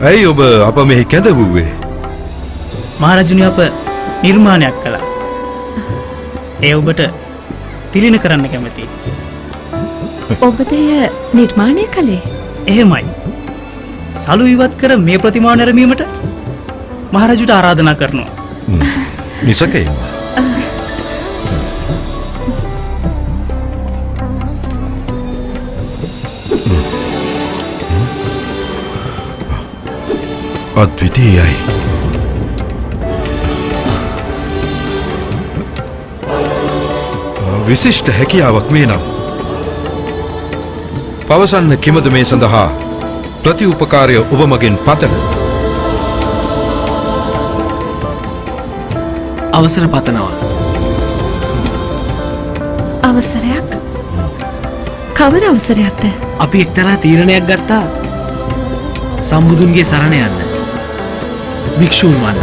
ඇයි ඔබ අප මෙහි කැඳවුවේ? මහරජුනි අප නිර්මාණයක් කළා. ඒ ඔබට තිලින කරන්න කැමතියි. ඔබද එය නිර්මාණය කළේ? එහෙමයි. සලු ඉවත් කර මේ ප්‍රතිමාව නැරඹීමට මහරජුට ආරාධනා කරනවා. නිසකයින්. අද්විතීයයි. විශිෂ්ට හැකියාවක් මේ නම්. පවසන්න කිමද මේ සඳහා ප්‍රතිඋපකාරය ඔබ මගෙන් පතන? අවසර පතනවා. අවසරයක්? කවර අවසරයක්ද? අපි එක්තරා තීරණයක් ගත්තා. සම්බුදුන්ගේ සරණ යන්න. භික්ෂූන් වන්න.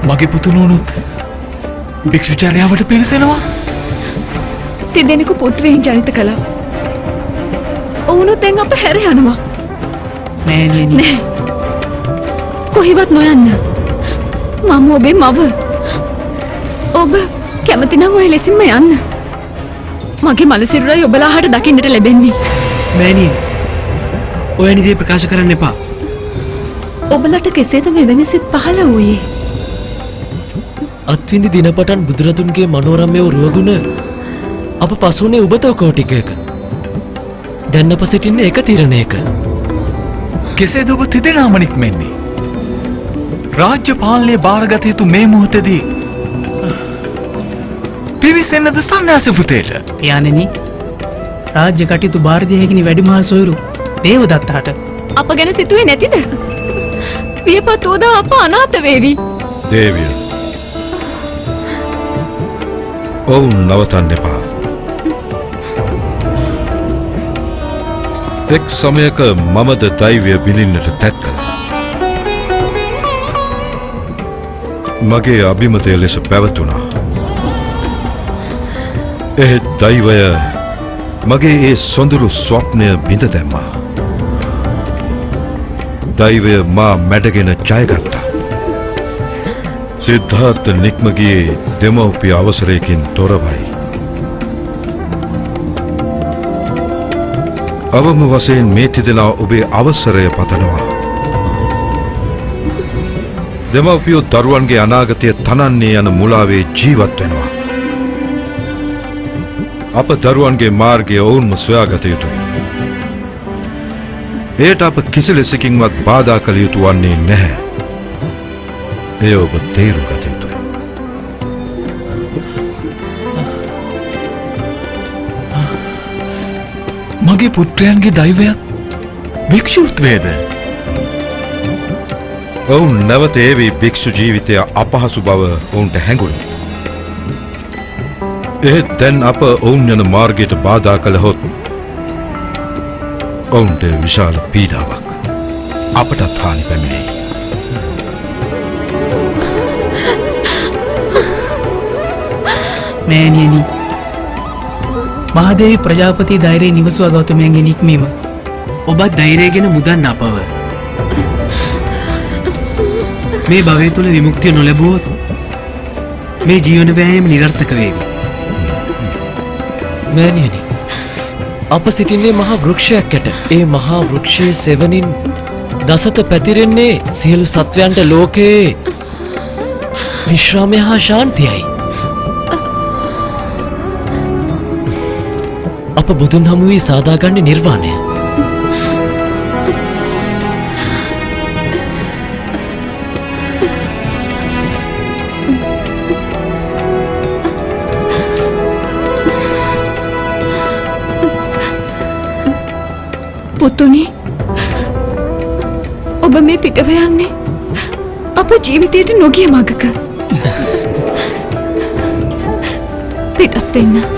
මගේ පුතුණුනුත් භික්ෂුචර්යාවට පිවිසෙනවා. තිදෙනෙකු පුත්‍රයන් ජනිත කළා. ඔවුනුත් දැන් අප හැර යනවා. නෑ. කොහෙවත් නොයන්න. මම ඔබේ මව. ඔබ කැමති නම් ඔය ලෙසින්ම යන්න. මගේ මනසිරුරයි ඔබලා හට දකින්නට ලැබෙන්නේ. මෑණියනි, ඔයනි දේ ප්‍රකාශ කරන්න එපා. ඔබලට කෙසේද මෙවැනි සිත් පහළ වූයේ? අත්විඳි දිනපටන් බුදුරදුන්ගේ මනෝරම්‍ය වූ රුවගුණ අප පසුනේ උබතෝ කෝටිකයක. දැන් අප සිටින්නේ එක තීරණයක. කෙසේද ඔබ තිදෙනාම නික්මෙන්නේ? රාජ්‍ය පාලනය භාරගත යුතු මේ මොහොතේදී පිවිසෙන්නද සන්න්‍යාස පුතේට? යානෙනි, රාජ්‍ය කටයුතු භාරදිය හැකිනි වැඩිමහල් සොයුරු දේවදත්තාට අප ගැන සිතුවේ නැතිද? පියපත් උදා අප අනාථ වේවි. දේවිය. ඔවුන් නවතන්න එපා. එක් සමයක මමද දෛවය බිලින්නට තැත් කළා. මගේ අභිමතය ලෙස පැවතුණා. එහෙත් දෛවය මගේ ඒ සොඳුරු ස්වප්නය බිඳ දැම්මා. දෛවය මා මැඩගෙන ජයගත්තා. සිද්ධාර්ථ නික්මගේ දෙමව්පිය අවසරයකින් තොරවයි. අවම වශයෙන් මේ තිදෙනා ඔබේ අවසරය පතනවා. දෙමව්පියෝ දරුවන්ගේ අනාගතය තනන්නේ යන මුලාවේ ජීවත් වෙනවා. අප දරුවන්ගේ මාර්ගය ඔවුන්ම සොයාගත යුතුයි. එයට අප කිසි ලෙසකින්වත් බාධා කළ යුතු වන්නේ නැහැ. එය ඔබ තේරුම් ගත යුතුයි. මගේ පුත්‍රයන්ගේ දෛවයත් භික්ෂූත්වයද? ඔවුන් නැවත ඒවී භික්ෂු ජීවිතය අපහසු බව ඔවුන්ට හැඟුණි. එහෙත් දැන් අප ඔවුන් යන මාර්ගයට බාධා කළහොත් ඔවුන්ට විශාල පීඩාවක් අපටත් හානි පැමිණෙයි. මෑණියනි, මහදේවි ප්‍රජාපති ධෛර්යය නිවසුවා ගෞතමයන්ගේ නික්මීම ඔබත් ධෛර්යයෙන් මුදන්න අපව. මේ භවය තුල විමුක්තිය නොලැබුවොත් මේ ජීවන වෑයම නිරර්ථක වේවි. මෑණියනි, අප සිටින්නේ මහා වෘක්ෂයක් යට. ඒ මහා වෘක්ෂයේ සෙවණින් දසත පැතිරෙන්නේ සියලු සත්වයන්ට ලෝකයේ විශ්‍රාමය හා ශාන්තියයි. අප බුදුන් හමු වී සාදාගන්නේ නිර්වාණය. පුතුනි, ඔබ මේ පිටව යන්නේ අප ජීවිතයට නොගිය මගක. පිටත් වෙන්න.